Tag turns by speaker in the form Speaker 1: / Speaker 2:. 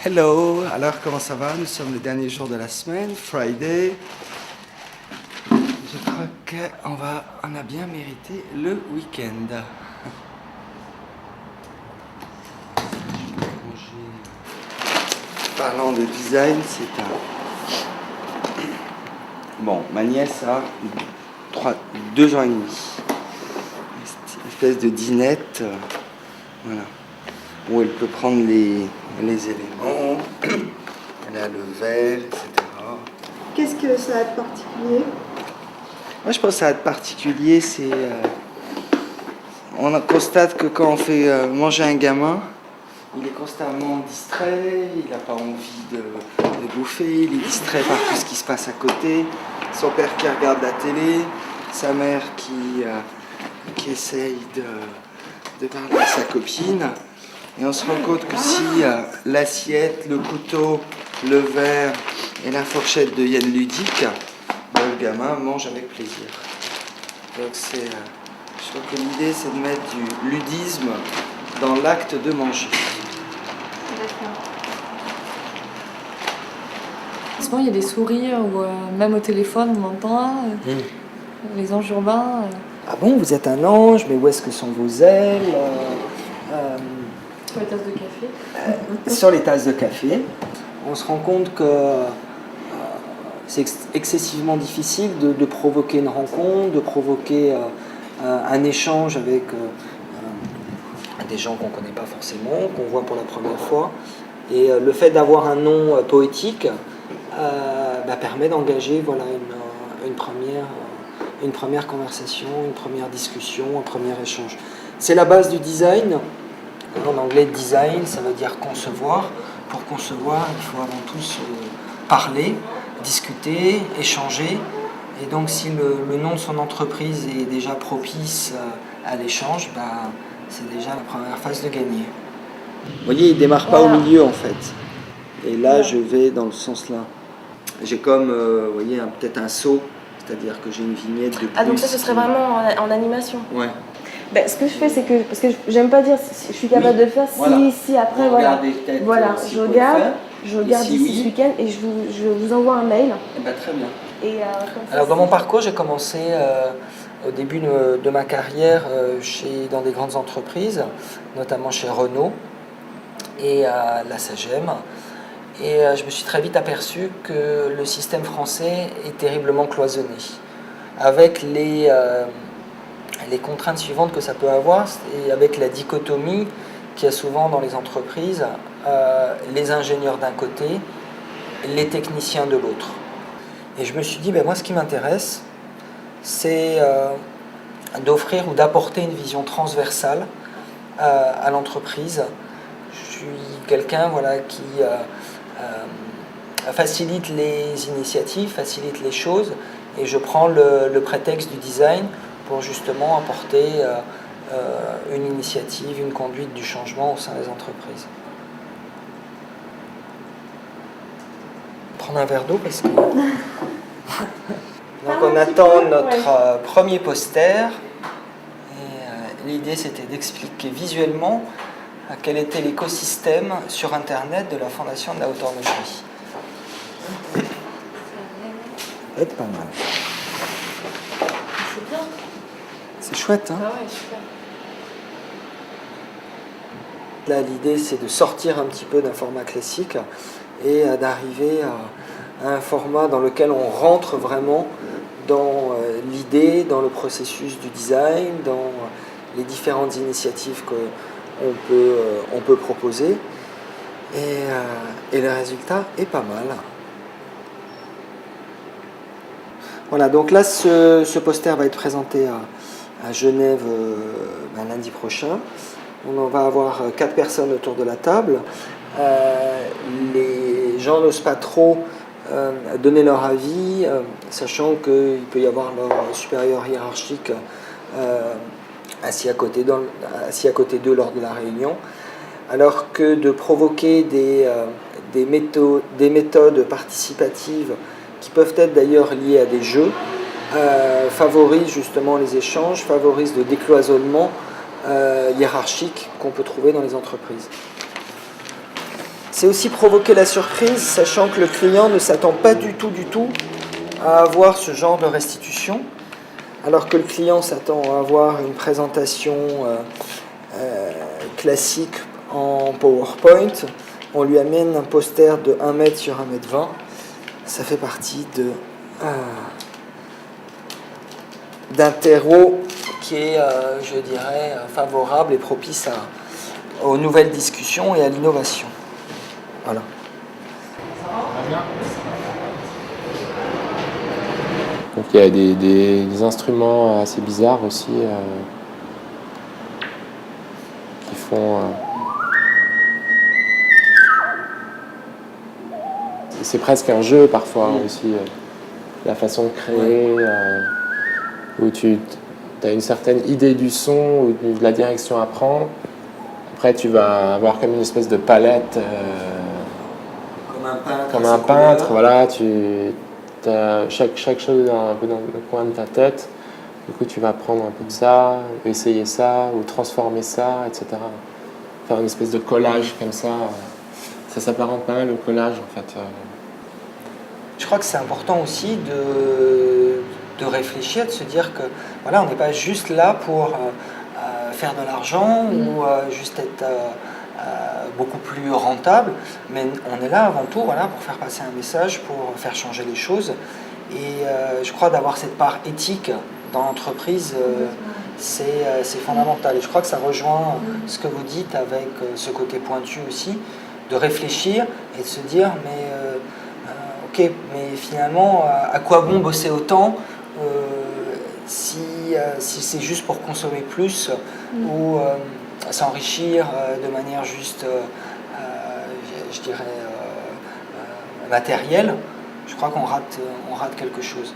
Speaker 1: Hello, alors comment ça va? Nous sommes le dernier jour de la semaine, Friday. Je crois qu'on a bien mérité le week-end. Parlant de design, c'est un... Bon, ma nièce a 2 ans et demi. Une espèce de dinette, voilà, où elle peut prendre les éléments, elle a le verre, etc.
Speaker 2: Qu'est-ce que ça a de particulier?
Speaker 1: Moi, je pense que ça a de particulier, c'est... on constate que quand on fait manger un gamin, il est constamment distrait, il n'a pas envie de bouffer, il est distrait par tout ce qui se passe à côté. Son père qui regarde la télé, sa mère qui essaye de parler à sa copine. Et on se rend compte que si l'assiette, le couteau, le verre et la fourchette deviennent ludiques, le gamin mange avec plaisir. Donc je crois que l'idée c'est de mettre du ludisme dans l'acte de manger.
Speaker 3: Souvent il y a des sourires ou même au téléphone on entend les anges urbains.
Speaker 4: Ah bon, vous êtes un ange, mais où est-ce que sont vos ailes?
Speaker 3: Sur les tasses de café.
Speaker 4: Sur les tasses de café. On se rend compte que c'est excessivement difficile de provoquer une rencontre, de provoquer un échange avec des gens qu'on ne connaît pas forcément, qu'on voit pour la première fois. Et le fait d'avoir un nom poétique permet d'engager voilà, une première conversation, une première discussion, un premier échange. C'est la base du design. En anglais, design, ça veut dire concevoir. Pour concevoir, il faut avant tout se parler, discuter, échanger. Et donc, si le nom de son entreprise est déjà propice à l'échange, c'est déjà la première phase de gagner. Vous voyez, il ne démarre pas au milieu, en fait. Et là, je vais dans le sens là. J'ai comme, vous voyez, peut-être un saut, c'est-à-dire que j'ai une vignette de plus.
Speaker 5: Ah, donc ça, ce serait vraiment en animation?
Speaker 4: Ouais.
Speaker 5: Ben, ce que je fais, c'est que, parce que j'aime pas dire si je suis capable de le faire, si après, voilà, je regarde d'ici ce week-end et je vous envoie un mail.
Speaker 4: Eh ben, très bien.
Speaker 5: Et,
Speaker 4: alors dans mon parcours, j'ai commencé au début de ma carrière dans des grandes entreprises, notamment chez Renault et à la SAGEM. Et je me suis très vite aperçu que le système français est terriblement cloisonné, avec les contraintes suivantes que ça peut avoir, et avec la dichotomie qu'il y a souvent dans les entreprises, les ingénieurs d'un côté, les techniciens de l'autre. Et je me suis dit, moi ce qui m'intéresse, c'est d'offrir ou d'apporter une vision transversale à l'entreprise. Je suis quelqu'un qui facilite les initiatives, facilite les choses, et je prends le prétexte du design pour justement apporter une initiative, une conduite du changement au sein des entreprises. Prendre un verre d'eau parce que... Donc on attend notre premier poster. Et l'idée c'était d'expliquer visuellement quel était l'écosystème sur Internet de la Fondation de la Haute Horlogerie. Ça va être pas mal.
Speaker 3: C'est bien.
Speaker 4: C'est chouette, hein?
Speaker 3: Ah ouais, super.
Speaker 4: Là, l'idée, c'est de sortir un petit peu d'un format classique et d'arriver à un format dans lequel on rentre vraiment dans l'idée, dans le processus du design, dans les différentes initiatives qu'on peut proposer. Et le résultat est pas mal. Voilà, donc là, ce poster va être présenté à Genève lundi prochain. On va avoir 4 personnes autour de la table. Les gens n'osent pas trop donner leur avis, sachant qu'il peut y avoir leur supérieur hiérarchique assis à côté d'eux lors de la réunion. Alors que de provoquer des méthodes participatives qui peuvent être d'ailleurs liées à des jeux, favorise justement les échanges, favorise le décloisonnement hiérarchique qu'on peut trouver dans les entreprises. C'est aussi provoquer la surprise, sachant que le client ne s'attend pas du tout à avoir ce genre de restitution, alors que le client s'attend à avoir une présentation classique en PowerPoint. On lui amène un poster de 1 mètre sur 1 mètre 20. Ça fait partie d'un terreau qui est, je dirais, favorable et propice aux nouvelles discussions et à l'innovation. Voilà.
Speaker 6: Donc il y a des instruments assez bizarres aussi qui font... c'est presque un jeu parfois aussi, la façon de créer, où tu as une certaine idée du son ou de la direction à prendre. Après tu vas avoir comme une espèce de palette,
Speaker 4: comme un peintre,
Speaker 6: voilà, chaque chose un peu dans le coin de ta tête. Du coup tu vas prendre un peu de ça, essayer ça, ou transformer ça, etc. Faire une espèce de collage comme ça. Ça s'apparente pas mal au collage en fait.
Speaker 4: Je crois que c'est important aussi de réfléchir, de se dire que voilà, on n'est pas juste là pour faire de l'argent ou juste être beaucoup plus rentable, mais on est là avant tout voilà, pour faire passer un message, pour faire changer les choses. Et je crois d'avoir cette part éthique dans l'entreprise, c'est fondamental. Et je crois que ça rejoint ce que vous dites avec ce côté pointu aussi, de réfléchir et de se dire mais ok, mais finalement à quoi bon bosser autant si c'est juste pour consommer plus ou s'enrichir de manière juste je dirais matérielle. Je crois qu'on rate quelque chose.